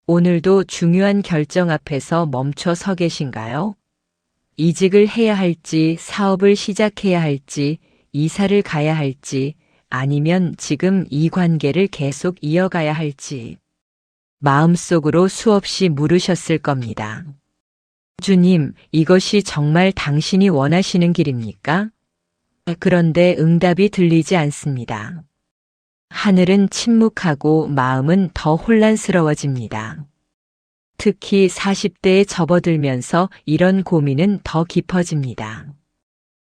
오늘도 중요한 결정 앞에서 멈춰 서 계신가요? 이직을 해야 할지, 사업을 시작해야 할지, 이사를 가야 할지, 아니면 지금 이 관계를 계속 이어가야 할지. 마음속으로 수없이 물으셨을 겁니다. 주님, 이것이 정말 당신이 원하시는 길입니까? 그런데 응답이 들리지 않습니다. 하늘은 침묵하고 마음은 더 혼란스러워집니다. 특히 40대에 접어들면서 이런 고민은 더 깊어집니다.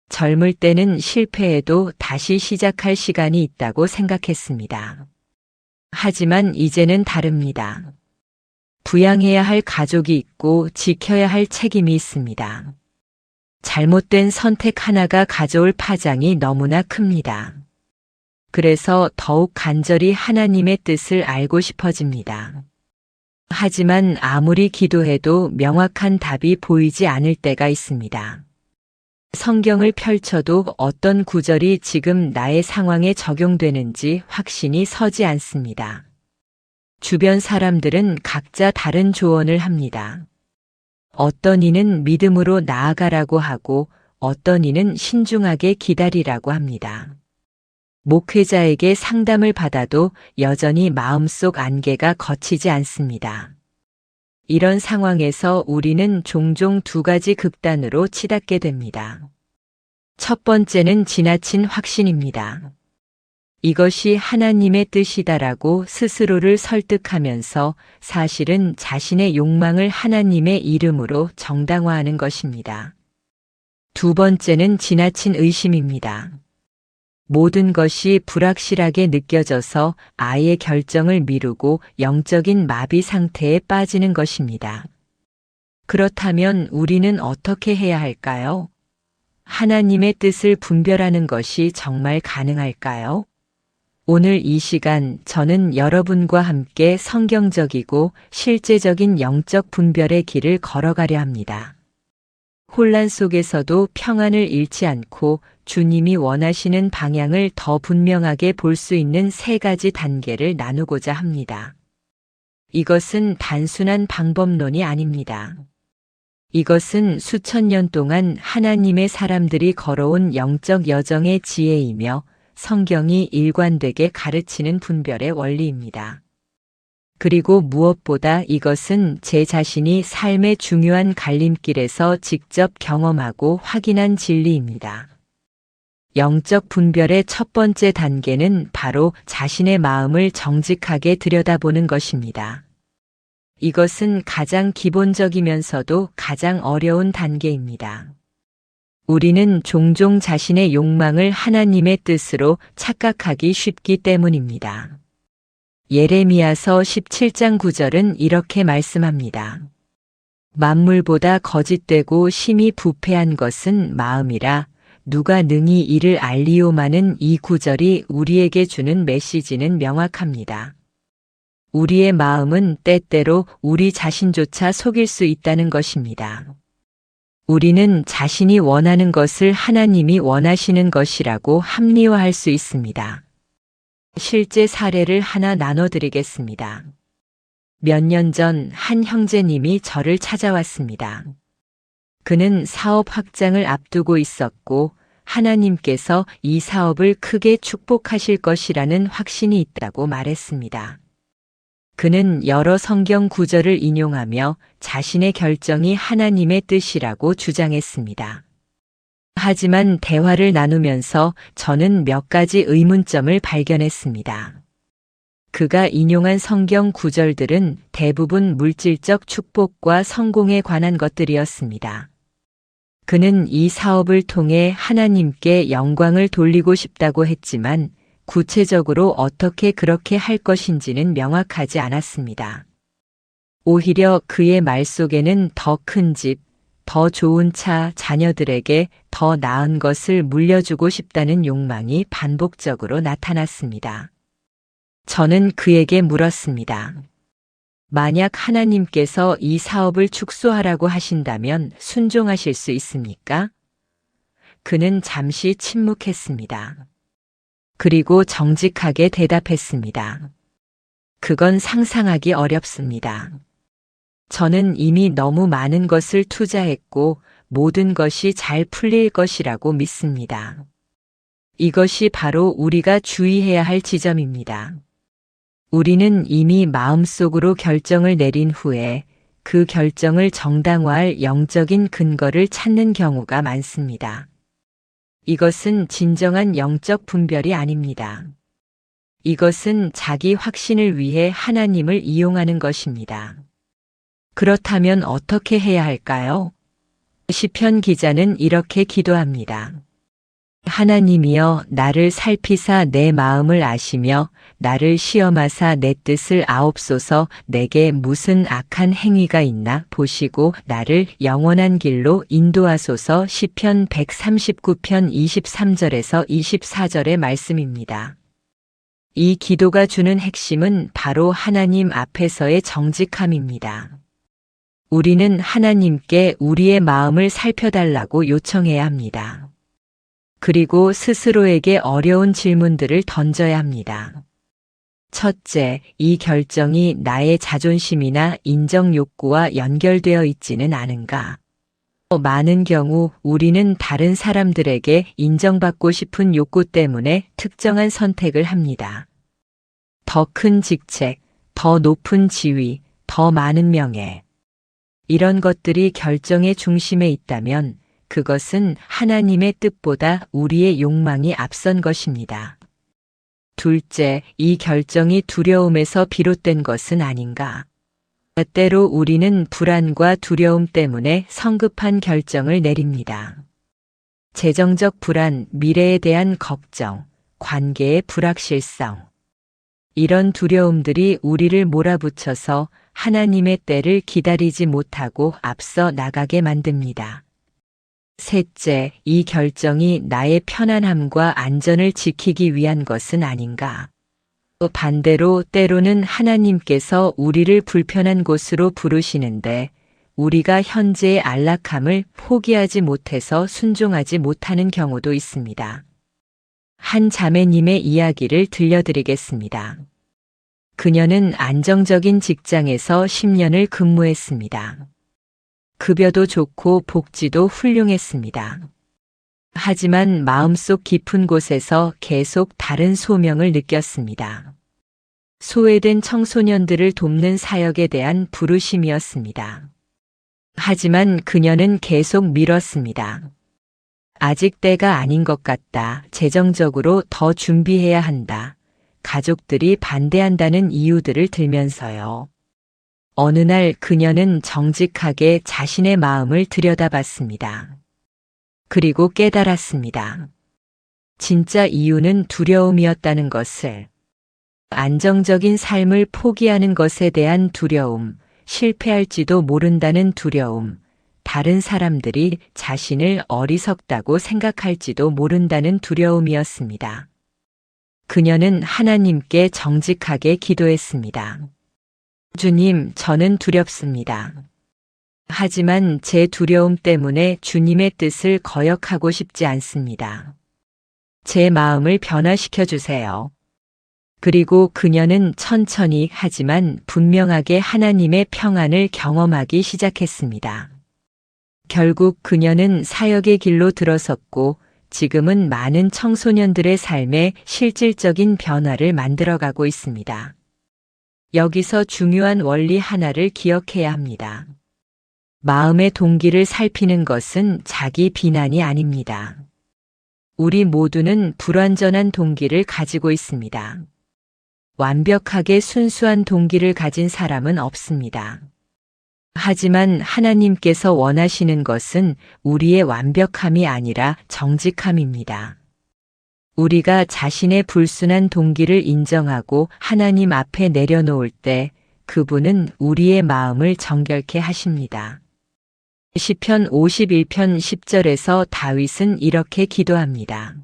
젊을 때는 실패해도 다시 시작할 시간이 있다고 생각했습니다. 하지만 이제는 다릅니다. 부양해야 할 가족이 있고 지켜야 할 책임이 있습니다. 잘못된 선택 하나가 가져올 파장이 너무나 큽니다. 그래서 더욱 간절히 하나님의 뜻을 알고 싶어집니다. 하지만 아무리 기도해도 명확한 답이 보이지 않을 때가 있습니다. 성경을 펼쳐도 어떤 구절이 지금 나의 상황에 적용되는지 확신이 서지 않습니다. 주변 사람들은 각자 다른 조언을 합니다. 어떤 이는 믿음으로 나아가라고 하고 어떤 이는 신중하게 기다리라고 합니다. 목회자에게 상담을 받아도 여전히 마음속 안개가 걷히지 않습니다. 이런 상황에서 우리는 종종 두 가지 극단으로 치닫게 됩니다. 첫 번째는 지나친 확신입니다. 이것이 하나님의 뜻이다라고 스스로를 설득하면서 사실은 자신의 욕망을 하나님의 이름으로 정당화하는 것입니다. 두 번째는 지나친 의심입니다. 모든 것이 불확실하게 느껴져서 아예 결정을 미루고 영적인 마비 상태에 빠지는 것입니다. 그렇다면 우리는 어떻게 해야 할까요? 하나님의 뜻을 분별하는 것이 정말 가능할까요? 오늘 이 시간 저는 여러분과 함께 성경적이고 실제적인 영적 분별의 길을 걸어가려 합니다. 혼란 속에서도 평안을 잃지 않고 주님이 원하시는 방향을 더 분명하게 볼 수 있는 세 가지 단계를 나누고자 합니다. 이것은 단순한 방법론이 아닙니다. 이것은 수천 년 동안 하나님의 사람들이 걸어온 영적 여정의 지혜이며 성경이 일관되게 가르치는 분별의 원리입니다. 그리고 무엇보다 이것은 제 자신이 삶의 중요한 갈림길에서 직접 경험하고 확인한 진리입니다. 영적 분별의 첫 번째 단계는 바로 자신의 마음을 정직하게 들여다보는 것입니다. 이것은 가장 기본적이면서도 가장 어려운 단계입니다. 우리는 종종 자신의 욕망을 하나님의 뜻으로 착각하기 쉽기 때문입니다. 예레미야서 17장 9절은 이렇게 말씀합니다. 만물보다 거짓되고 심히 부패한 것은 마음이라 누가 능히 이를 알리오마는 이 구절이 우리에게 주는 메시지는 명확합니다. 우리의 마음은 때때로 우리 자신조차 속일 수 있다는 것입니다. 우리는 자신이 원하는 것을 하나님이 원하시는 것이라고 합리화할 수 있습니다. 실제 사례를 하나 나눠드리겠습니다. 몇 년 전 한 형제님이 저를 찾아왔습니다. 그는 사업 확장을 앞두고 있었고 하나님께서 이 사업을 크게 축복하실 것이라는 확신이 있다고 말했습니다. 그는 여러 성경 구절을 인용하며 자신의 결정이 하나님의 뜻이라고 주장했습니다. 하지만 대화를 나누면서 저는 몇 가지 의문점을 발견했습니다. 그가 인용한 성경 구절들은 대부분 물질적 축복과 성공에 관한 것들이었습니다. 그는 이 사업을 통해 하나님께 영광을 돌리고 싶다고 했지만 구체적으로 어떻게 그렇게 할 것인지는 명확하지 않았습니다. 오히려 그의 말 속에는 더 큰 집, 더 좋은 차, 자녀들에게 더 나은 것을 물려주고 싶다는 욕망이 반복적으로 나타났습니다. 저는 그에게 물었습니다. 만약 하나님께서 이 사업을 축소하라고 하신다면 순종하실 수 있습니까? 그는 잠시 침묵했습니다. 그리고 정직하게 대답했습니다. 그건 상상하기 어렵습니다. 저는 이미 너무 많은 것을 투자했고 모든 것이 잘 풀릴 것이라고 믿습니다. 이것이 바로 우리가 주의해야 할 지점입니다. 우리는 이미 마음속으로 결정을 내린 후에 그 결정을 정당화할 영적인 근거를 찾는 경우가 많습니다. 이것은 진정한 영적 분별이 아닙니다. 이것은 자기 확신을 위해 하나님을 이용하는 것입니다. 그렇다면 어떻게 해야 할까요? 시편 기자는 이렇게 기도합니다. 하나님이여 나를 살피사 내 마음을 아시며 나를 시험하사 내 뜻을 아옵소서. 내게 무슨 악한 행위가 있나 보시고 나를 영원한 길로 인도하소서. 시편 139편 23절에서 24절의 말씀입니다. 이 기도가 주는 핵심은 바로 하나님 앞에서의 정직함입니다. 우리는 하나님께 우리의 마음을 살펴달라고 요청해야 합니다. 그리고 스스로에게 어려운 질문들을 던져야 합니다. 첫째, 이 결정이 나의 자존심이나 인정 욕구와 연결되어 있지는 않은가? 많은 경우 우리는 다른 사람들에게 인정받고 싶은 욕구 때문에 특정한 선택을 합니다. 더 큰 직책, 더 높은 지위, 더 많은 명예. 이런 것들이 결정의 중심에 있다면 그것은 하나님의 뜻보다 우리의 욕망이 앞선 것입니다. 둘째, 이 결정이 두려움에서 비롯된 것은 아닌가? 때로 우리는 불안과 두려움 때문에 성급한 결정을 내립니다. 재정적 불안, 미래에 대한 걱정, 관계의 불확실성. 이런 두려움들이 우리를 몰아붙여서 하나님의 때를 기다리지 못하고 앞서 나가게 만듭니다. 셋째, 이 결정이 나의 편안함과 안전을 지키기 위한 것은 아닌가? 반대로 때로는 하나님께서 우리를 불편한 곳으로 부르시는데 우리가 현재의 안락함을 포기하지 못해서 순종하지 못하는 경우도 있습니다. 한 자매님의 이야기를 들려드리겠습니다. 그녀는 안정적인 직장에서 10년을 근무했습니다. 급여도 좋고 복지도 훌륭했습니다. 하지만 마음속 깊은 곳에서 계속 다른 소명을 느꼈습니다. 소외된 청소년들을 돕는 사역에 대한 부르심이었습니다. 하지만 그녀는 계속 미뤘습니다. 아직 때가 아닌 것 같다. 재정적으로 더 준비해야 한다. 가족들이 반대한다는 이유들을 들면서요. 어느 날 그녀는 정직하게 자신의 마음을 들여다봤습니다. 그리고 깨달았습니다. 진짜 이유는 두려움이었다는 것을. 안정적인 삶을 포기하는 것에 대한 두려움, 실패할지도 모른다는 두려움, 다른 사람들이 자신을 어리석다고 생각할지도 모른다는 두려움이었습니다. 그녀는 하나님께 정직하게 기도했습니다. 주님, 저는 두렵습니다. 하지만 제 두려움 때문에 주님의 뜻을 거역하고 싶지 않습니다. 제 마음을 변화시켜 주세요. 그리고 그녀는 천천히 하지만 분명하게 하나님의 평안을 경험하기 시작했습니다. 결국 그녀는 사역의 길로 들어섰고 지금은 많은 청소년들의 삶에 실질적인 변화를 만들어가고 있습니다. 여기서 중요한 원리 하나를 기억해야 합니다. 마음의 동기를 살피는 것은 자기 비난이 아닙니다. 우리 모두는 불완전한 동기를 가지고 있습니다. 완벽하게 순수한 동기를 가진 사람은 없습니다. 하지만 하나님께서 원하시는 것은 우리의 완벽함이 아니라 정직함입니다. 우리가 자신의 불순한 동기를 인정하고 하나님 앞에 내려놓을 때 그분은 우리의 마음을 정결케 하십니다. 시편 51편 10절에서 다윗은 이렇게 기도합니다.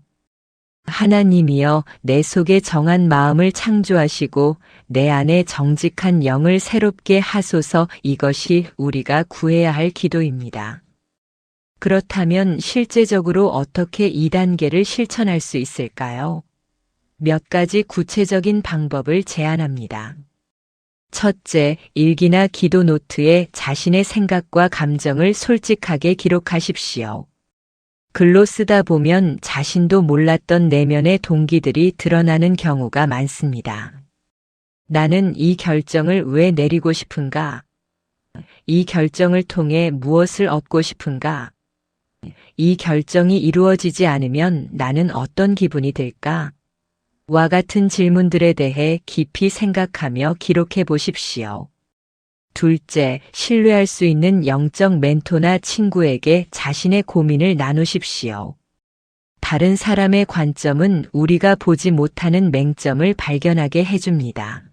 하나님이여 내 속에 정한 마음을 창조하시고 내 안에 정직한 영을 새롭게 하소서. 이것이 우리가 구해야 할 기도입니다. 그렇다면 실제적으로 어떻게 이 단계를 실천할 수 있을까요? 몇 가지 구체적인 방법을 제안합니다. 첫째, 일기나 기도 노트에 자신의 생각과 감정을 솔직하게 기록하십시오. 글로 쓰다 보면 자신도 몰랐던 내면의 동기들이 드러나는 경우가 많습니다. 나는 이 결정을 왜 내리고 싶은가? 이 결정을 통해 무엇을 얻고 싶은가? 이 결정이 이루어지지 않으면 나는 어떤 기분이 들까? 와 같은 질문들에 대해 깊이 생각하며 기록해 보십시오. 둘째, 신뢰할 수 있는 영적 멘토나 친구에게 자신의 고민을 나누십시오. 다른 사람의 관점은 우리가 보지 못하는 맹점을 발견하게 해줍니다.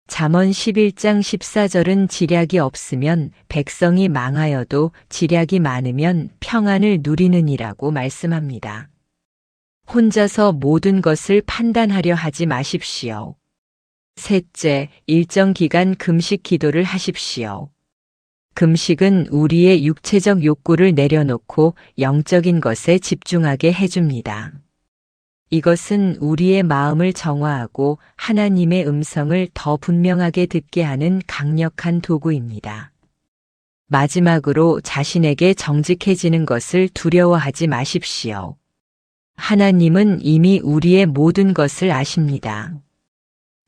잠언 11장 14절은 지략이 없으면 백성이 망하여도 지략이 많으면 평안을 누리느니라고 말씀합니다. 혼자서 모든 것을 판단하려 하지 마십시오. 셋째, 일정 기간 금식 기도를 하십시오. 금식은 우리의 육체적 욕구를 내려놓고 영적인 것에 집중하게 해줍니다. 이것은 우리의 마음을 정화하고 하나님의 음성을 더 분명하게 듣게 하는 강력한 도구입니다. 마지막으로 자신에게 정직해지는 것을 두려워하지 마십시오. 하나님은 이미 우리의 모든 것을 아십니다.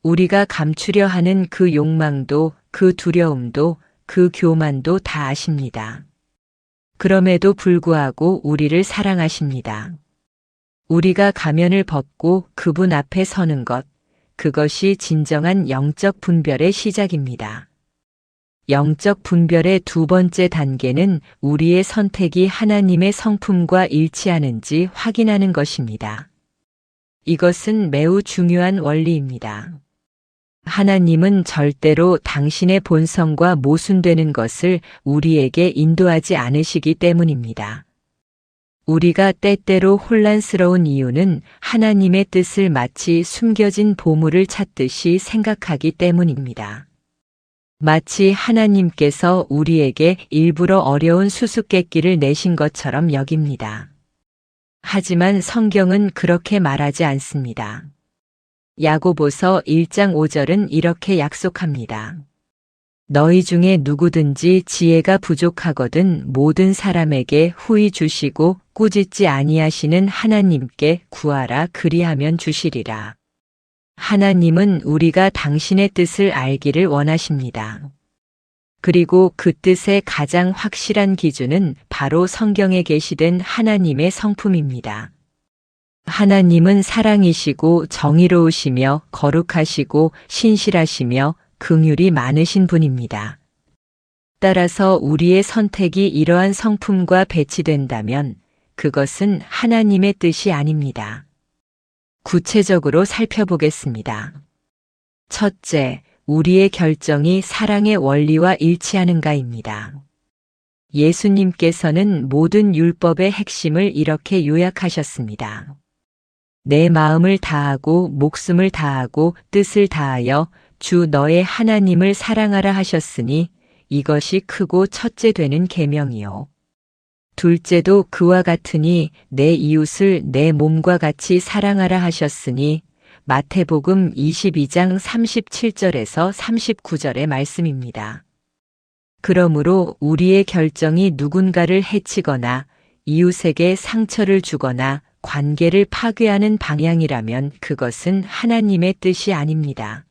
우리가 감추려 하는 그 욕망도, 그 두려움도, 그 교만도 다 아십니다. 그럼에도 불구하고 우리를 사랑하십니다. 우리가 가면을 벗고 그분 앞에 서는 것, 그것이 진정한 영적 분별의 시작입니다. 영적 분별의 두 번째 단계는 우리의 선택이 하나님의 성품과 일치하는지 확인하는 것입니다. 이것은 매우 중요한 원리입니다. 하나님은 절대로 당신의 본성과 모순되는 것을 우리에게 인도하지 않으시기 때문입니다. 우리가 때때로 혼란스러운 이유는 하나님의 뜻을 마치 숨겨진 보물을 찾듯이 생각하기 때문입니다. 마치 하나님께서 우리에게 일부러 어려운 수수께끼를 내신 것처럼 여깁니다. 하지만 성경은 그렇게 말하지 않습니다. 야고보서 1장 5절은 이렇게 약속합니다. 너희 중에 누구든지 지혜가 부족하거든 모든 사람에게 후히 주시고 꾸짖지 아니하시는 하나님께 구하라 그리하면 주시리라. 하나님은 우리가 당신의 뜻을 알기를 원하십니다. 그리고 그 뜻의 가장 확실한 기준은 바로 성경에 계시된 하나님의 성품입니다. 하나님은 사랑이시고 정의로우시며 거룩하시고 신실하시며 긍휼이 많으신 분입니다. 따라서 우리의 선택이 이러한 성품과 배치된다면 그것은 하나님의 뜻이 아닙니다. 구체적으로 살펴보겠습니다. 첫째, 우리의 결정이 사랑의 원리와 일치하는가입니다. 예수님께서는 모든 율법의 핵심을 이렇게 요약하셨습니다. 내 마음을 다하고 목숨을 다하고 뜻을 다하여 주 너의 하나님을 사랑하라 하셨으니 이것이 크고 첫째 되는 계명이요. 둘째도 그와 같으니 내 이웃을 내 몸과 같이 사랑하라 하셨으니 마태복음 22장 37절에서 39절의 말씀입니다. 그러므로 우리의 결정이 누군가를 해치거나 이웃에게 상처를 주거나 관계를 파괴하는 방향이라면 그것은 하나님의 뜻이 아닙니다.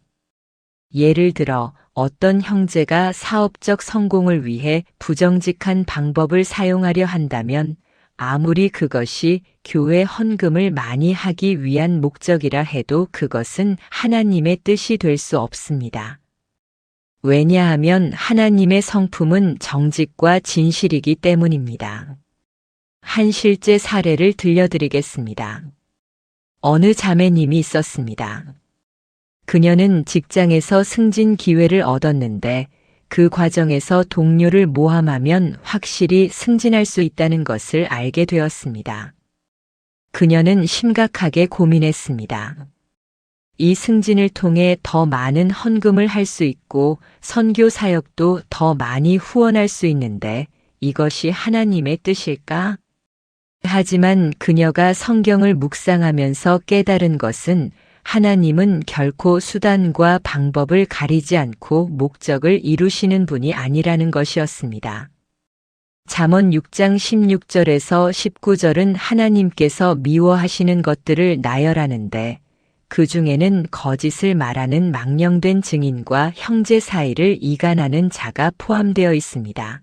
예를 들어 어떤 형제가 사업적 성공을 위해 부정직한 방법을 사용하려 한다면 아무리 그것이 교회 헌금을 많이 하기 위한 목적이라 해도 그것은 하나님의 뜻이 될 수 없습니다. 왜냐하면 하나님의 성품은 정직과 진실이기 때문입니다. 한 실제 사례를 들려드리겠습니다. 어느 자매님이 있었습니다. 그녀는 직장에서 승진 기회를 얻었는데 그 과정에서 동료를 모함하면 확실히 승진할 수 있다는 것을 알게 되었습니다. 그녀는 심각하게 고민했습니다. 이 승진을 통해 더 많은 헌금을 할 수 있고 선교 사역도 더 많이 후원할 수 있는데 이것이 하나님의 뜻일까? 하지만 그녀가 성경을 묵상하면서 깨달은 것은 하나님은 결코 수단과 방법을 가리지 않고 목적을 이루시는 분이 아니라는 것이었습니다. 잠언 6장 16절에서 19절은 하나님께서 미워하시는 것들을 나열하는데 그 중에는 거짓을 말하는 망령된 증인과 형제 사이를 이간하는 자가 포함되어 있습니다.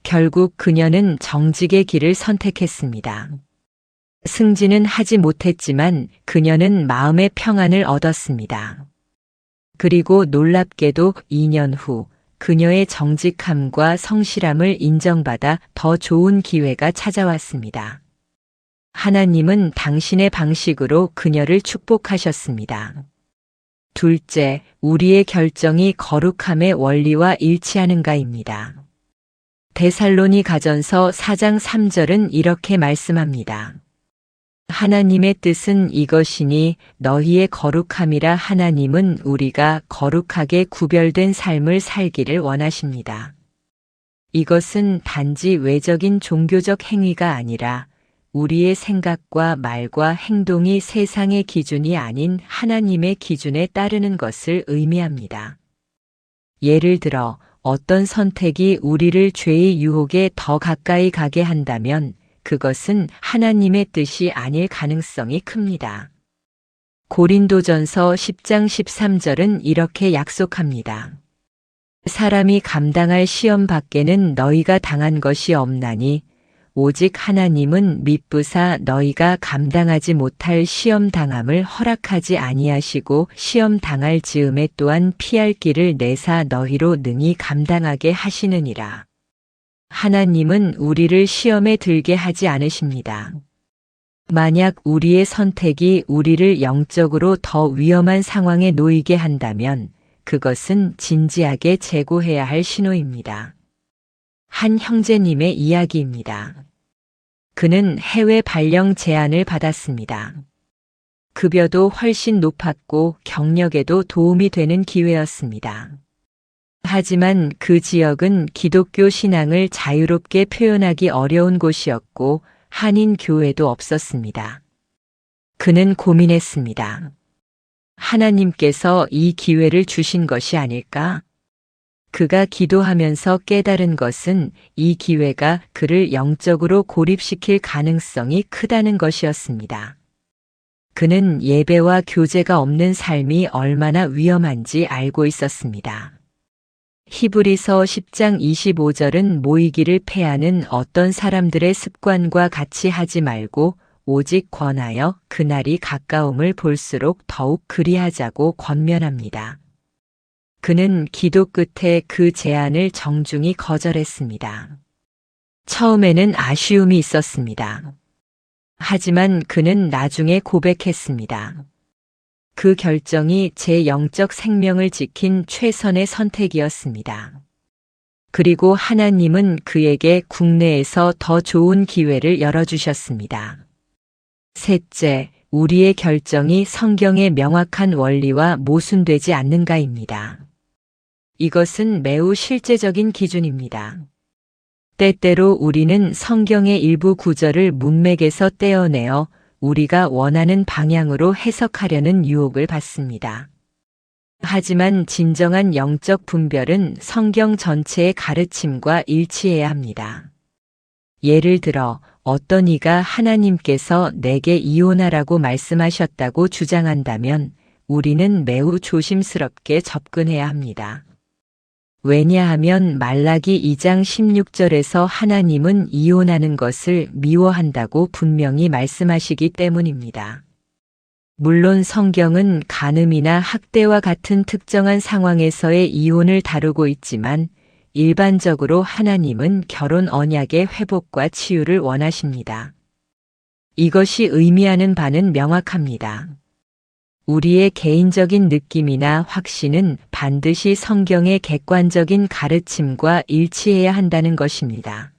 결국 그녀는 정직의 길을 선택했습니다. 승진은 하지 못했지만 그녀는 마음의 평안을 얻었습니다. 그리고 놀랍게도 2년 후 그녀의 정직함과 성실함을 인정받아 더 좋은 기회가 찾아왔습니다. 하나님은 당신의 방식으로 그녀를 축복하셨습니다. 둘째, 우리의 결정이 거룩함의 원리와 일치하는가입니다. 데살로니가전서 4장 3절은 이렇게 말씀합니다. 하나님의 뜻은 이것이니 너희의 거룩함이라 하나님은 우리가 거룩하게 구별된 삶을 살기를 원하십니다. 이것은 단지 외적인 종교적 행위가 아니라 우리의 생각과 말과 행동이 세상의 기준이 아닌 하나님의 기준에 따르는 것을 의미합니다. 예를 들어 어떤 선택이 우리를 죄의 유혹에 더 가까이 가게 한다면 그것은 하나님의 뜻이 아닐 가능성이 큽니다. 고린도전서 10장 13절은 이렇게 약속합니다. 사람이 감당할 시험 밖에는 너희가 당한 것이 없나니 오직 하나님은 미쁘사 너희가 감당하지 못할 시험 당함을 허락하지 아니하시고 시험 당할 즈음에 또한 피할 길을 내사 너희로 능히 감당하게 하시느니라. 하나님은 우리를 시험에 들게 하지 않으십니다. 만약 우리의 선택이 우리를 영적으로 더 위험한 상황에 놓이게 한다면 그것은 진지하게 재고해야 할 신호입니다. 한 형제님의 이야기입니다. 그는 해외 발령 제안을 받았습니다. 급여도 훨씬 높았고 경력에도 도움이 되는 기회였습니다. 하지만 그 지역은 기독교 신앙을 자유롭게 표현하기 어려운 곳이었고 한인 교회도 없었습니다. 그는 고민했습니다. 하나님께서 이 기회를 주신 것이 아닐까? 그가 기도하면서 깨달은 것은 이 기회가 그를 영적으로 고립시킬 가능성이 크다는 것이었습니다. 그는 예배와 교제가 없는 삶이 얼마나 위험한지 알고 있었습니다. 히브리서 10장 25절은 모이기를 패하는 어떤 사람들의 습관과 같이 하지 말고 오직 권하여 그날이 가까움을 볼수록 더욱 그리하자고 권면합니다. 그는 기도 끝에 그 제안을 정중히 거절했습니다. 처음에는 아쉬움이 있었습니다. 하지만 그는 나중에 고백했습니다. 그 결정이 제 영적 생명을 지킨 최선의 선택이었습니다. 그리고 하나님은 그에게 국내에서 더 좋은 기회를 열어주셨습니다. 셋째, 우리의 결정이 성경의 명확한 원리와 모순되지 않는가입니다. 이것은 매우 실제적인 기준입니다. 때때로 우리는 성경의 일부 구절을 문맥에서 떼어내어 우리가 원하는 방향으로 해석하려는 유혹을 받습니다. 하지만 진정한 영적 분별은 성경 전체의 가르침과 일치해야 합니다. 예를 들어 어떤 이가 하나님께서 내게 이혼하라고 말씀하셨다고 주장한다면 우리는 매우 조심스럽게 접근해야 합니다. 왜냐하면 말라기 2장 16절에서 하나님은 이혼하는 것을 미워한다고 분명히 말씀하시기 때문입니다. 물론 성경은 간음이나 학대와 같은 특정한 상황에서의 이혼을 다루고 있지만 일반적으로 하나님은 결혼 언약의 회복과 치유를 원하십니다. 이것이 의미하는 바는 명확합니다. 우리의 개인적인 느낌이나 확신은 반드시 성경의 객관적인 가르침과 일치해야 한다는 것입니다.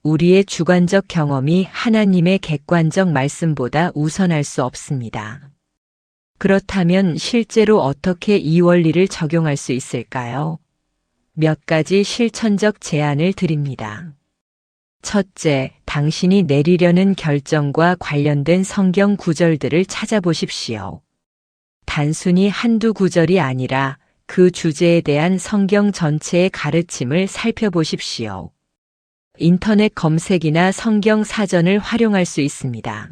우리의 주관적 경험이 하나님의 객관적 말씀보다 우선할 수 없습니다. 그렇다면 실제로 어떻게 이 원리를 적용할 수 있을까요? 몇 가지 실천적 제안을 드립니다. 첫째, 당신이 내리려는 결정과 관련된 성경 구절들을 찾아보십시오. 단순히 한두 구절이 아니라 그 주제에 대한 성경 전체의 가르침을 살펴보십시오. 인터넷 검색이나 성경 사전을 활용할 수 있습니다.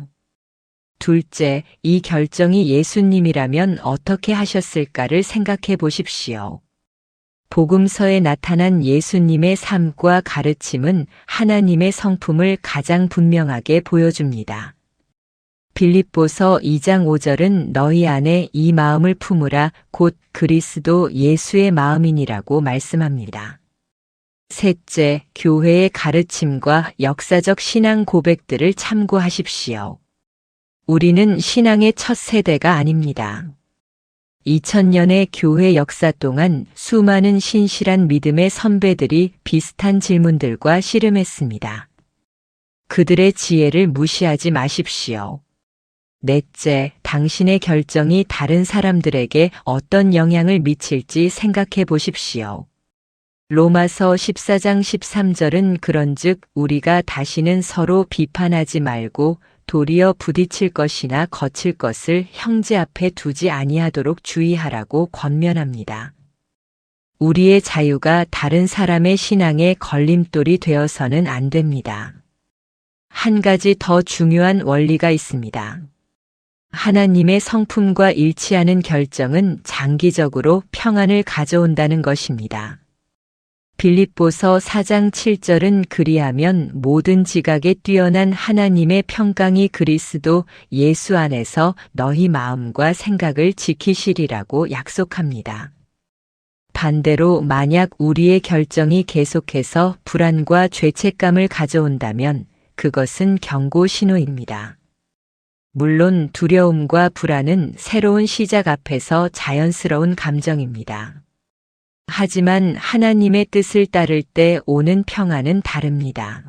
둘째, 이 결정이 예수님이라면 어떻게 하셨을까를 생각해 보십시오. 복음서에 나타난 예수님의 삶과 가르침은 하나님의 성품을 가장 분명하게 보여줍니다. 빌립보서 2장 5절은 너희 안에 이 마음을 품으라 곧 그리스도 예수의 마음이니라고 말씀합니다. 셋째, 교회의 가르침과 역사적 신앙 고백들을 참고하십시오. 우리는 신앙의 첫 세대가 아닙니다. 2000년의 교회 역사 동안 수많은 신실한 믿음의 선배들이 비슷한 질문들과 씨름했습니다. 그들의 지혜를 무시하지 마십시오. 넷째, 당신의 결정이 다른 사람들에게 어떤 영향을 미칠지 생각해 보십시오. 로마서 14장 13절은 그런즉 우리가 다시는 서로 비판하지 말고 도리어 부딪힐 것이나 거칠 것을 형제 앞에 두지 아니하도록 주의하라고 권면합니다. 우리의 자유가 다른 사람의 신앙에 걸림돌이 되어서는 안 됩니다. 한 가지 더 중요한 원리가 있습니다. 하나님의 성품과 일치하는 결정은 장기적으로 평안을 가져온다는 것입니다. 빌립보서 4장 7절은 그리하면 모든 지각에 뛰어난 하나님의 평강이 그리스도 예수 안에서 너희 마음과 생각을 지키시리라고 약속합니다. 반대로 만약 우리의 결정이 계속해서 불안과 죄책감을 가져온다면 그것은 경고 신호입니다. 물론 두려움과 불안은 새로운 시작 앞에서 자연스러운 감정입니다. 하지만 하나님의 뜻을 따를 때 오는 평안은 다릅니다.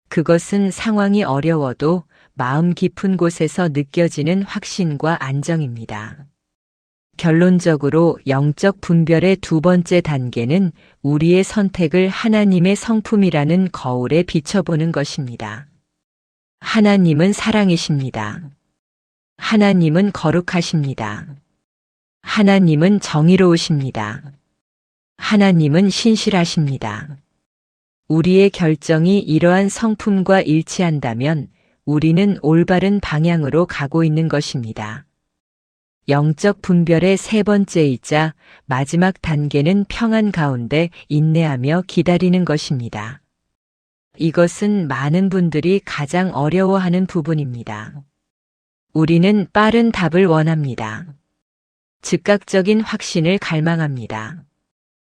그것은 상황이 어려워도 마음 깊은 곳에서 느껴지는 확신과 안정입니다. 결론적으로 영적 분별의 두 번째 단계는 우리의 선택을 하나님의 성품이라는 거울에 비춰보는 것입니다. 하나님은 사랑이십니다. 하나님은 거룩하십니다. 하나님은 정의로우십니다. 하나님은 신실하십니다. 우리의 결정이 이러한 성품과 일치한다면 우리는 올바른 방향으로 가고 있는 것입니다. 영적 분별의 세 번째이자 마지막 단계는 평안 가운데 인내하며 기다리는 것입니다. 이것은 많은 분들이 가장 어려워하는 부분입니다. 우리는 빠른 답을 원합니다. 즉각적인 확신을 갈망합니다.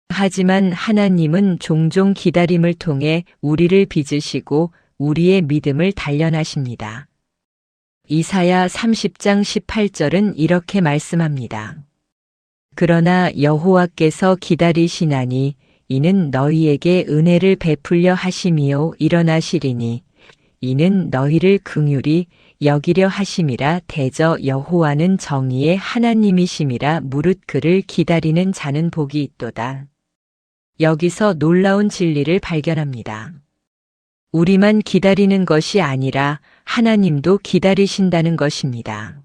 하지만 하나님은 종종 기다림을 통해 우리를 빚으시고 우리의 믿음을 단련하십니다. 이사야 30장 18절은 이렇게 말씀합니다. 그러나 여호와께서 기다리시나니 이는 너희에게 은혜를 베풀려 하심이요 일어나시리니 이는 너희를 긍휼히 여기려 하심이라 대저 여호와는 정의의 하나님이심이라 무릇 그를 기다리는 자는 복이 있도다. 여기서 놀라운 진리를 발견합니다. 우리만 기다리는 것이 아니라 하나님도 기다리신다는 것입니다.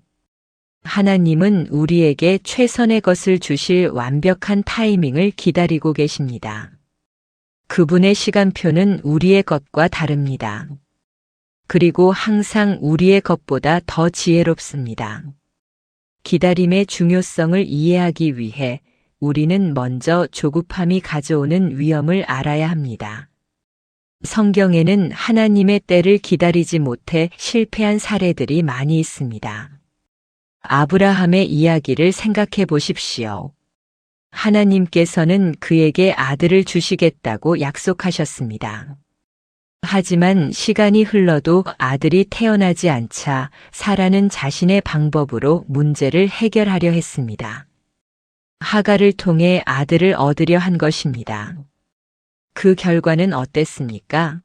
하나님은 우리에게 최선의 것을 주실 완벽한 타이밍을 기다리고 계십니다. 그분의 시간표는 우리의 것과 다릅니다. 그리고 항상 우리의 것보다 더 지혜롭습니다. 기다림의 중요성을 이해하기 위해 우리는 먼저 조급함이 가져오는 위험을 알아야 합니다. 성경에는 하나님의 때를 기다리지 못해 실패한 사례들이 많이 있습니다. 아브라함의 이야기를 생각해 보십시오. 하나님께서는 그에게 아들을 주시겠다고 약속하셨습니다. 하지만 시간이 흘러도 아들이 태어나지 않자 사라는 자신의 방법으로 문제를 해결하려 했습니다. 하갈을 통해 아들을 얻으려 한 것입니다. 그 결과는 어땠습니까?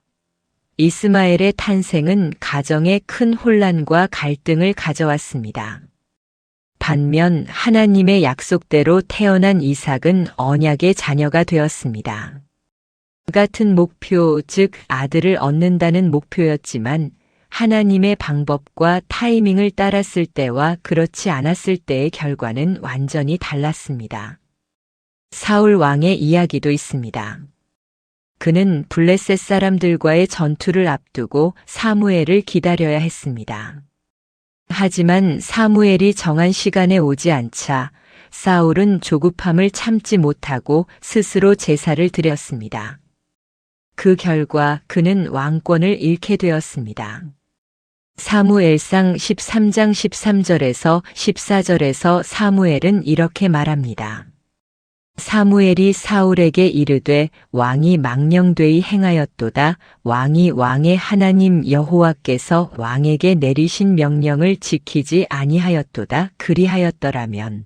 이스마엘의 탄생은 가정에 큰 혼란과 갈등을 가져왔습니다. 반면 하나님의 약속대로 태어난 이삭은 언약의 자녀가 되었습니다. 같은 목표, 즉 아들을 얻는다는 목표였지만 하나님의 방법과 타이밍을 따랐을 때와 그렇지 않았을 때의 결과는 완전히 달랐습니다. 사울 왕의 이야기도 있습니다. 그는 블레셋 사람들과의 전투를 앞두고 사무엘을 기다려야 했습니다. 하지만 사무엘이 정한 시간에 오지 않자 사울은 조급함을 참지 못하고 스스로 제사를 드렸습니다. 그 결과 그는 왕권을 잃게 되었습니다. 사무엘상 13장 13절에서 14절에서 사무엘은 이렇게 말합니다. 사무엘이 사울에게 이르되 왕이 망령되이 행하였도다. 왕이 왕의 하나님 여호와께서 왕에게 내리신 명령을 지키지 아니하였도다. 그리하였더라면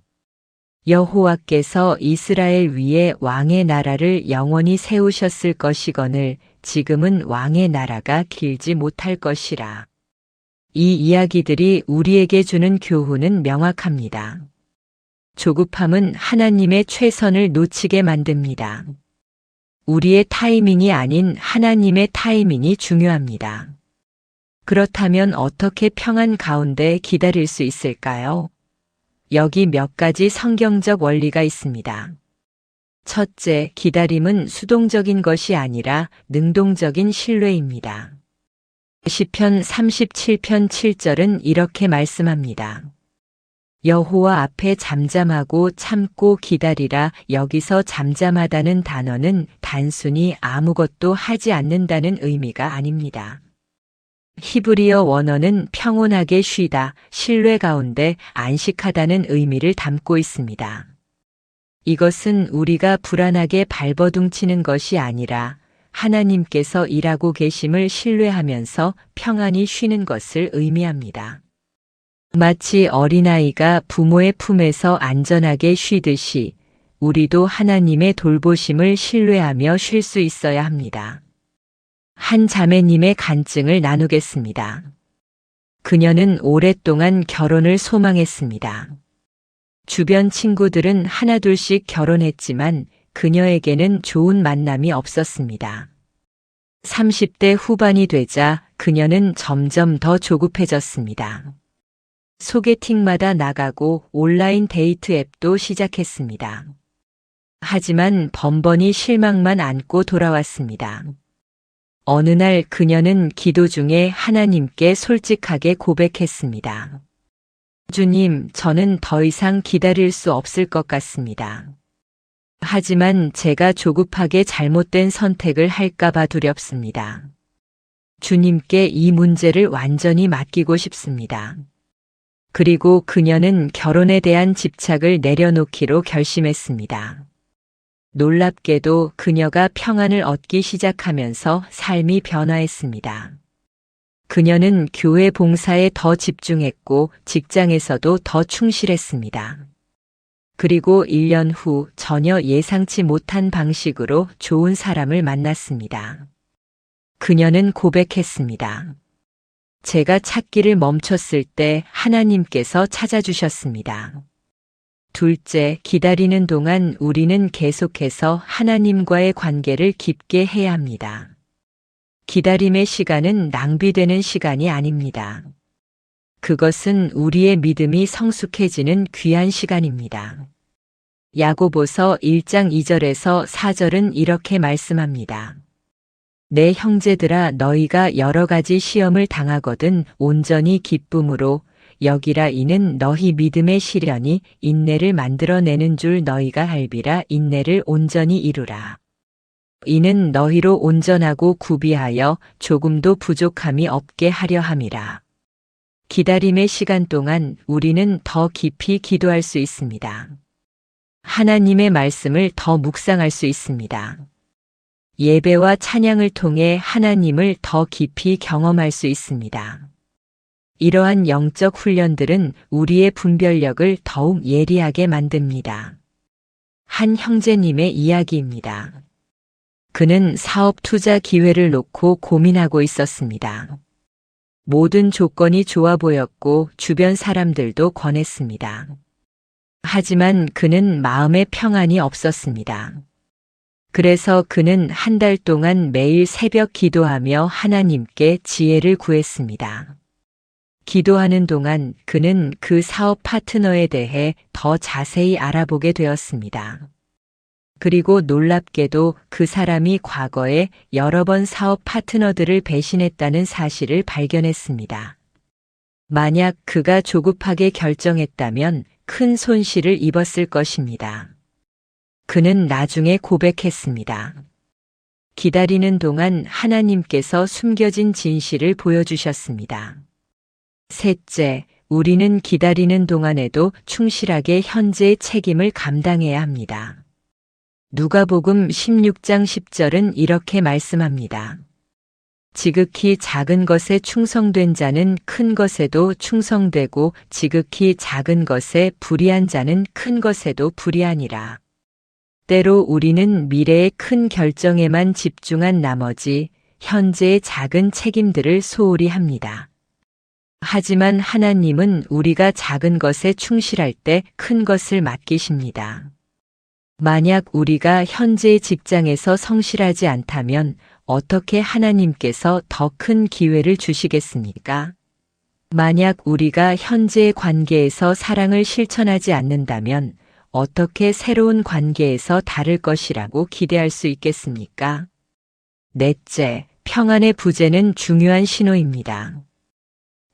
여호와께서 이스라엘 위에 왕의 나라를 영원히 세우셨을 것이거늘 지금은 왕의 나라가 길지 못할 것이라. 이 이야기들이 우리에게 주는 교훈은 명확합니다. 조급함은 하나님의 최선을 놓치게 만듭니다. 우리의 타이밍이 아닌 하나님의 타이밍이 중요합니다. 그렇다면 어떻게 평안 가운데 기다릴 수 있을까요? 여기 몇 가지 성경적 원리가 있습니다. 첫째, 기다림은 수동적인 것이 아니라 능동적인 신뢰입니다. 시편 37편 7절은 이렇게 말씀합니다. 여호와 앞에 잠잠하고 참고 기다리라. 여기서 잠잠하다는 단어는 단순히 아무것도 하지 않는다는 의미가 아닙니다. 히브리어 원어는 평온하게 쉬다, 신뢰 가운데 안식하다는 의미를 담고 있습니다. 이것은 우리가 불안하게 발버둥치는 것이 아니라 하나님께서 일하고 계심을 신뢰하면서 평안히 쉬는 것을 의미합니다. 마치 어린아이가 부모의 품에서 안전하게 쉬듯이 우리도 하나님의 돌보심을 신뢰하며 쉴 수 있어야 합니다. 한 자매님의 간증을 나누겠습니다. 그녀는 오랫동안 결혼을 소망했습니다. 주변 친구들은 하나둘씩 결혼했지만 그녀에게는 좋은 만남이 없었습니다. 30대 후반이 되자 그녀는 점점 더 조급해졌습니다. 소개팅마다 나가고 온라인 데이트 앱도 시작했습니다. 하지만 번번이 실망만 안고 돌아왔습니다. 어느 날 그녀는 기도 중에 하나님께 솔직하게 고백했습니다. 주님, 저는 더 이상 기다릴 수 없을 것 같습니다. 하지만 제가 조급하게 잘못된 선택을 할까봐 두렵습니다. 주님께 이 문제를 완전히 맡기고 싶습니다. 그리고 그녀는 결혼에 대한 집착을 내려놓기로 결심했습니다. 놀랍게도 그녀가 평안을 얻기 시작하면서 삶이 변화했습니다. 그녀는 교회 봉사에 더 집중했고 직장에서도 더 충실했습니다. 그리고 1년 후 전혀 예상치 못한 방식으로 좋은 사람을 만났습니다. 그녀는 고백했습니다. 제가 찾기를 멈췄을 때 하나님께서 찾아주셨습니다. 둘째, 기다리는 동안 우리는 계속해서 하나님과의 관계를 깊게 해야 합니다. 기다림의 시간은 낭비되는 시간이 아닙니다. 그것은 우리의 믿음이 성숙해지는 귀한 시간입니다. 야고보서 1장 2절에서 4절은 이렇게 말씀합니다. 내 형제들아, 너희가 여러 가지 시험을 당하거든 온전히 기쁨으로 여기라. 이는 너희 믿음의 시련이 인내를 만들어내는 줄 너희가 알비라. 인내를 온전히 이루라. 이는 너희로 온전하고 구비하여 조금도 부족함이 없게 하려 함이라. 기다림의 시간 동안 우리는 더 깊이 기도할 수 있습니다. 하나님의 말씀을 더 묵상할 수 있습니다. 예배와 찬양을 통해 하나님을 더 깊이 경험할 수 있습니다. 이러한 영적 훈련들은 우리의 분별력을 더욱 예리하게 만듭니다. 한 형제님의 이야기입니다. 그는 사업 투자 기회를 놓고 고민하고 있었습니다. 모든 조건이 좋아 보였고 주변 사람들도 권했습니다. 하지만 그는 마음에 평안이 없었습니다. 그래서 그는 한 달 동안 매일 새벽 기도하며 하나님께 지혜를 구했습니다. 기도하는 동안 그는 그 사업 파트너에 대해 더 자세히 알아보게 되었습니다. 그리고 놀랍게도 그 사람이 과거에 여러 번 사업 파트너들을 배신했다는 사실을 발견했습니다. 만약 그가 조급하게 결정했다면 큰 손실을 입었을 것입니다. 그는 나중에 고백했습니다. 기다리는 동안 하나님께서 숨겨진 진실을 보여주셨습니다. 셋째, 우리는 기다리는 동안에도 충실하게 현재의 책임을 감당해야 합니다. 누가복음 16장 10절은 이렇게 말씀합니다. 지극히 작은 것에 충성된 자는 큰 것에도 충성되고 지극히 작은 것에 불의한 자는 큰 것에도 불의하니라. 때로 우리는 미래의 큰 결정에만 집중한 나머지 현재의 작은 책임들을 소홀히 합니다. 하지만 하나님은 우리가 작은 것에 충실할 때 큰 것을 맡기십니다. 만약 우리가 현재의 직장에서 성실하지 않다면 어떻게 하나님께서 더 큰 기회를 주시겠습니까? 만약 우리가 현재의 관계에서 사랑을 실천하지 않는다면 어떻게 새로운 관계에서 다를 것이라고 기대할 수 있겠습니까? 넷째, 평안의 부재는 중요한 신호입니다.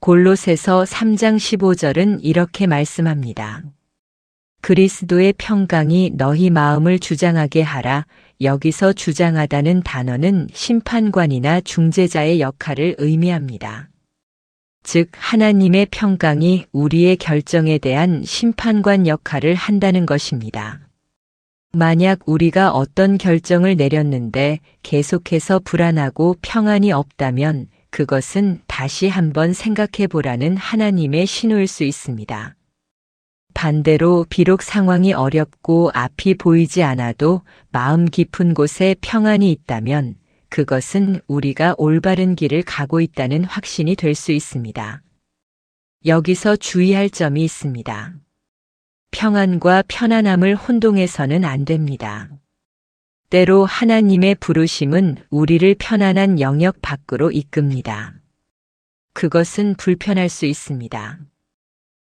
골로새서 3장 15절은 이렇게 말씀합니다. 그리스도의 평강이 너희 마음을 주장하게 하라. 여기서 주장하다는 단어는 심판관이나 중재자의 역할을 의미합니다. 즉, 하나님의 평강이 우리의 결정에 대한 심판관 역할을 한다는 것입니다. 만약 우리가 어떤 결정을 내렸는데 계속해서 불안하고 평안이 없다면 그것은 다시 한번 생각해 보라는 하나님의 신호일 수 있습니다. 반대로 비록 상황이 어렵고 앞이 보이지 않아도 마음 깊은 곳에 평안이 있다면 그것은 우리가 올바른 길을 가고 있다는 확신이 될 수 있습니다. 여기서 주의할 점이 있습니다. 평안과 편안함을 혼동해서는 안 됩니다. 때로 하나님의 부르심은 우리를 편안한 영역 밖으로 이끕니다. 그것은 불편할 수 있습니다.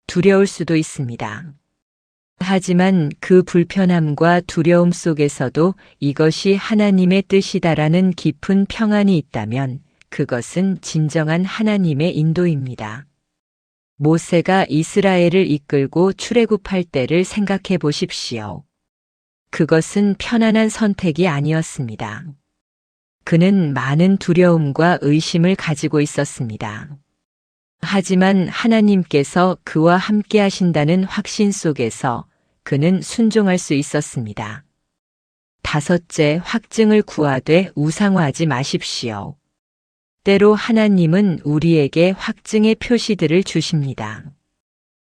두려울 수도 있습니다. 하지만 그 불편함과 두려움 속에서도 이것이 하나님의 뜻이다라는 깊은 평안이 있다면 그것은 진정한 하나님의 인도입니다. 모세가 이스라엘을 이끌고 출애굽할 때를 생각해 보십시오. 그것은 편안한 선택이 아니었습니다. 그는 많은 두려움과 의심을 가지고 있었습니다. 하지만 하나님께서 그와 함께 하신다는 확신 속에서 그는 순종할 수 있었습니다. 다섯째, 확증을 구하되 우상화하지 마십시오. 때로 하나님은 우리에게 확증의 표시들을 주십니다.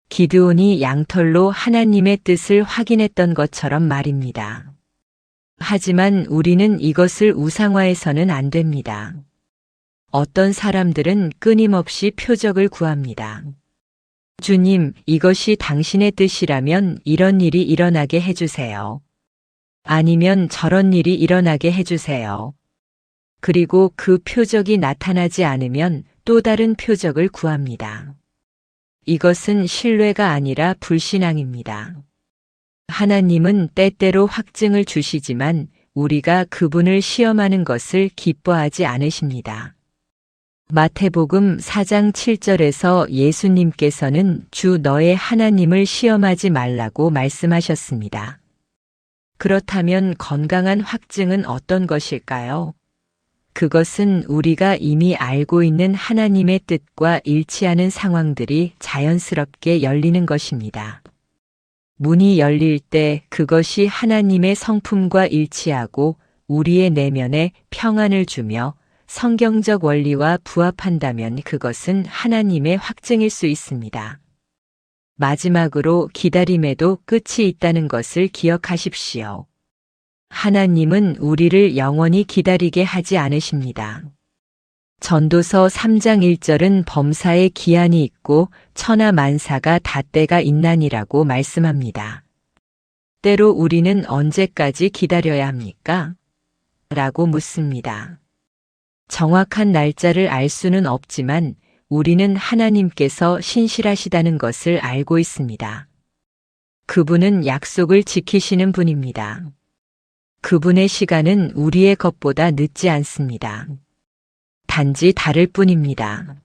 기드온이 양털로 하나님의 뜻을 확인했던 것처럼 말입니다. 하지만 우리는 이것을 우상화해서는 안 됩니다. 어떤 사람들은 끊임없이 표적을 구합니다. 주님, 이것이 당신의 뜻이라면 이런 일이 일어나게 해주세요. 아니면 저런 일이 일어나게 해주세요. 그리고 그 표적이 나타나지 않으면 또 다른 표적을 구합니다. 이것은 신뢰가 아니라 불신앙입니다. 하나님은 때때로 확증을 주시지만 우리가 그분을 시험하는 것을 기뻐하지 않으십니다. 마태복음 4장 7절에서 예수님께서는 주 너의 하나님을 시험하지 말라고 말씀하셨습니다. 그렇다면 건강한 확증은 어떤 것일까요? 그것은 우리가 이미 알고 있는 하나님의 뜻과 일치하는 상황들이 자연스럽게 열리는 것입니다. 문이 열릴 때 그것이 하나님의 성품과 일치하고 우리의 내면에 평안을 주며 성경적 원리와 부합한다면 그것은 하나님의 확증일 수 있습니다. 마지막으로 기다림에도 끝이 있다는 것을 기억하십시오. 하나님은 우리를 영원히 기다리게 하지 않으십니다. 전도서 3장 1절은 범사에 기한이 있고 천하 만사가 다 때가 있나니라고 말씀합니다. 때로 우리는 언제까지 기다려야 합니까? 라고 묻습니다. 정확한 날짜를 알 수는 없지만 우리는 하나님께서 신실하시다는 것을 알고 있습니다. 그분은 약속을 지키시는 분입니다. 그분의 시간은 우리의 것보다 늦지 않습니다. 단지 다를 뿐입니다.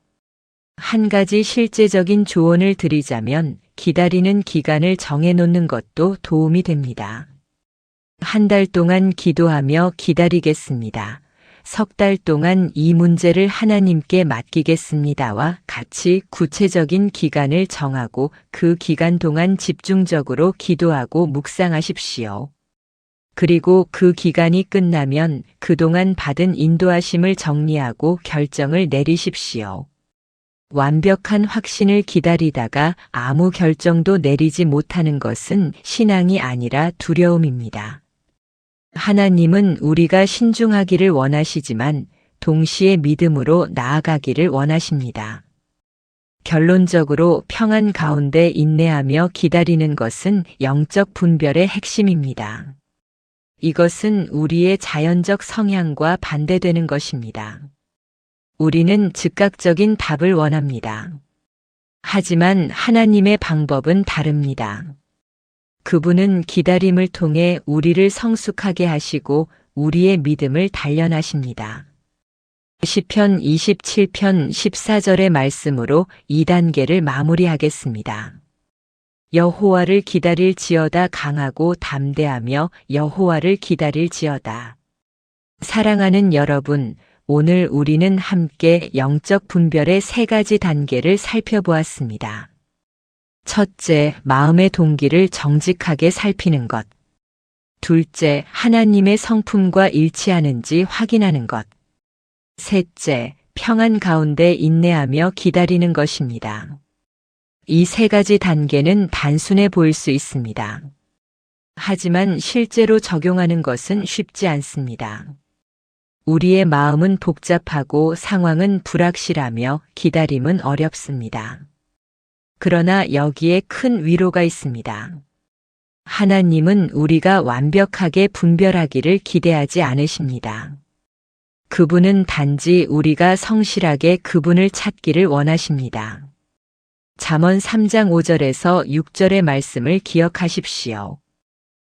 한 가지 실제적인 조언을 드리자면 기다리는 기간을 정해놓는 것도 도움이 됩니다. 한 달 동안 기도하며 기다리겠습니다. 석 달 동안 이 문제를 하나님께 맡기겠습니다와 같이 구체적인 기간을 정하고 그 기간 동안 집중적으로 기도하고 묵상하십시오. 그리고 그 기간이 끝나면 그동안 받은 인도하심을 정리하고 결정을 내리십시오. 완벽한 확신을 기다리다가 아무 결정도 내리지 못하는 것은 신앙이 아니라 두려움입니다. 하나님은 우리가 신중하기를 원하시지만 동시에 믿음으로 나아가기를 원하십니다. 결론적으로 평안 가운데 인내하며 기다리는 것은 영적 분별의 핵심입니다. 이것은 우리의 자연적 성향과 반대되는 것입니다. 우리는 즉각적인 답을 원합니다. 하지만 하나님의 방법은 다릅니다. 그분은 기다림을 통해 우리를 성숙하게 하시고 우리의 믿음을 단련하십니다. 시편 27편 14절의 말씀으로 2단계를 마무리하겠습니다. 여호와를 기다릴지어다 강하고 담대하며 여호와를 기다릴지어다. 사랑하는 여러분, 오늘 우리는 함께 영적 분별의 3가지 단계를 살펴보았습니다. 첫째, 마음의 동기를 정직하게 살피는 것. 둘째, 하나님의 성품과 일치하는지 확인하는 것. 셋째, 평안 가운데 인내하며 기다리는 것입니다. 이 3가지 단계는 단순해 보일 수 있습니다. 하지만 실제로 적용하는 것은 쉽지 않습니다. 우리의 마음은 복잡하고 상황은 불확실하며 기다림은 어렵습니다. 그러나 여기에 큰 위로가 있습니다. 하나님은 우리가 완벽하게 분별하기를 기대하지 않으십니다. 그분은 단지 우리가 성실하게 그분을 찾기를 원하십니다. 잠언 3장 5절에서 6절의 말씀을 기억하십시오.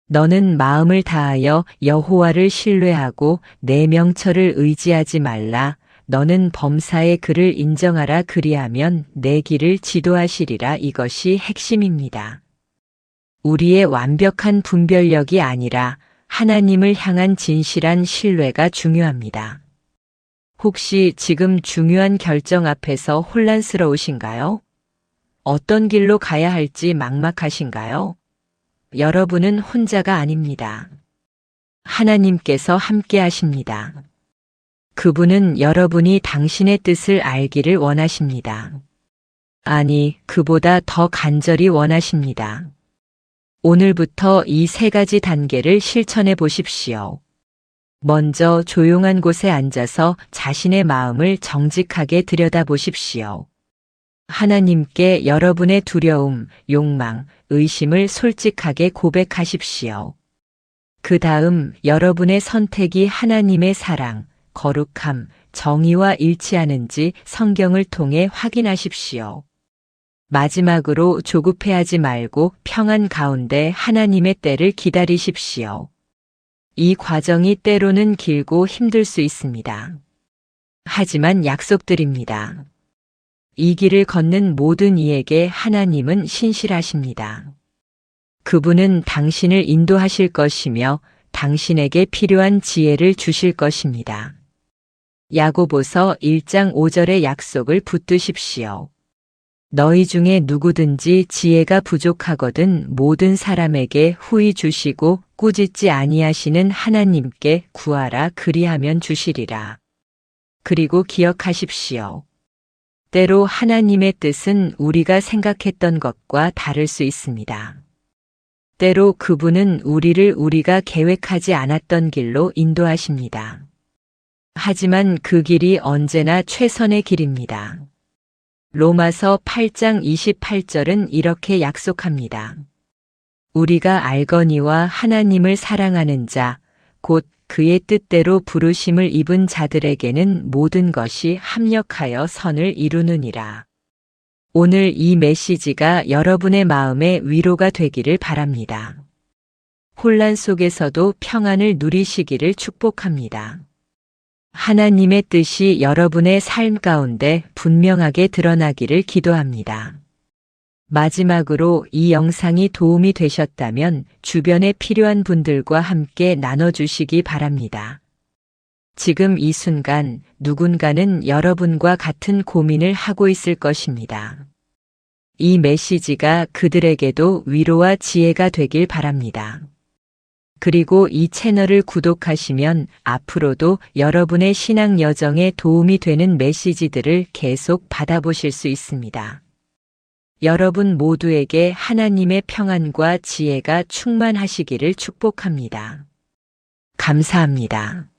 너는 마음을 다하여 여호와를 신뢰하고 내 명철을 의지하지 말라. 너는 범사의 그를 인정하라. 그리하면 내 길을 지도하시리라. 이것이 핵심입니다. 우리의 완벽한 분별력이 아니라 하나님을 향한 진실한 신뢰가 중요합니다. 혹시 지금 중요한 결정 앞에서 혼란스러우신가요? 어떤 길로 가야 할지 막막하신가요? 여러분은 혼자가 아닙니다. 하나님께서 함께 하십니다. 그분은 여러분이 당신의 뜻을 알기를 원하십니다. 아니, 그보다 더 간절히 원하십니다. 오늘부터 이 3가지 단계를 실천해 보십시오. 먼저 조용한 곳에 앉아서 자신의 마음을 정직하게 들여다보십시오. 하나님께 여러분의 두려움, 욕망, 의심을 솔직하게 고백하십시오. 그 다음 여러분의 선택이 하나님의 사랑, 거룩함, 정의와 일치하는지 성경을 통해 확인하십시오. 마지막으로 조급해하지 말고 평안 가운데 하나님의 때를 기다리십시오. 이 과정이 때로는 길고 힘들 수 있습니다. 하지만 약속드립니다. 이 길을 걷는 모든 이에게 하나님은 신실하십니다. 그분은 당신을 인도하실 것이며 당신에게 필요한 지혜를 주실 것입니다. 야고보서 1장 5절의 약속을 붙드십시오. 너희 중에 누구든지 지혜가 부족하거든 모든 사람에게 후히 주시고 꾸짖지 아니하시는 하나님께 구하라. 그리하면 주시리라. 그리고 기억하십시오. 때로 하나님의 뜻은 우리가 생각했던 것과 다를 수 있습니다. 때로 그분은 우리를 우리가 계획하지 않았던 길로 인도하십니다. 하지만 그 길이 언제나 최선의 길입니다. 로마서 8장 28절은 이렇게 약속합니다. 우리가 알거니와 하나님을 사랑하는 자, 곧 그의 뜻대로 부르심을 입은 자들에게는 모든 것이 합력하여 선을 이루느니라. 오늘 이 메시지가 여러분의 마음에 위로가 되기를 바랍니다. 혼란 속에서도 평안을 누리시기를 축복합니다. 하나님의 뜻이 여러분의 삶 가운데 분명하게 드러나기를 기도합니다. 마지막으로 이 영상이 도움이 되셨다면 주변에 필요한 분들과 함께 나눠주시기 바랍니다. 지금 이 순간 누군가는 여러분과 같은 고민을 하고 있을 것입니다. 이 메시지가 그들에게도 위로와 지혜가 되길 바랍니다. 그리고 이 채널을 구독하시면 앞으로도 여러분의 신앙 여정에 도움이 되는 메시지들을 계속 받아보실 수 있습니다. 여러분 모두에게 하나님의 평안과 지혜가 충만하시기를 축복합니다. 감사합니다.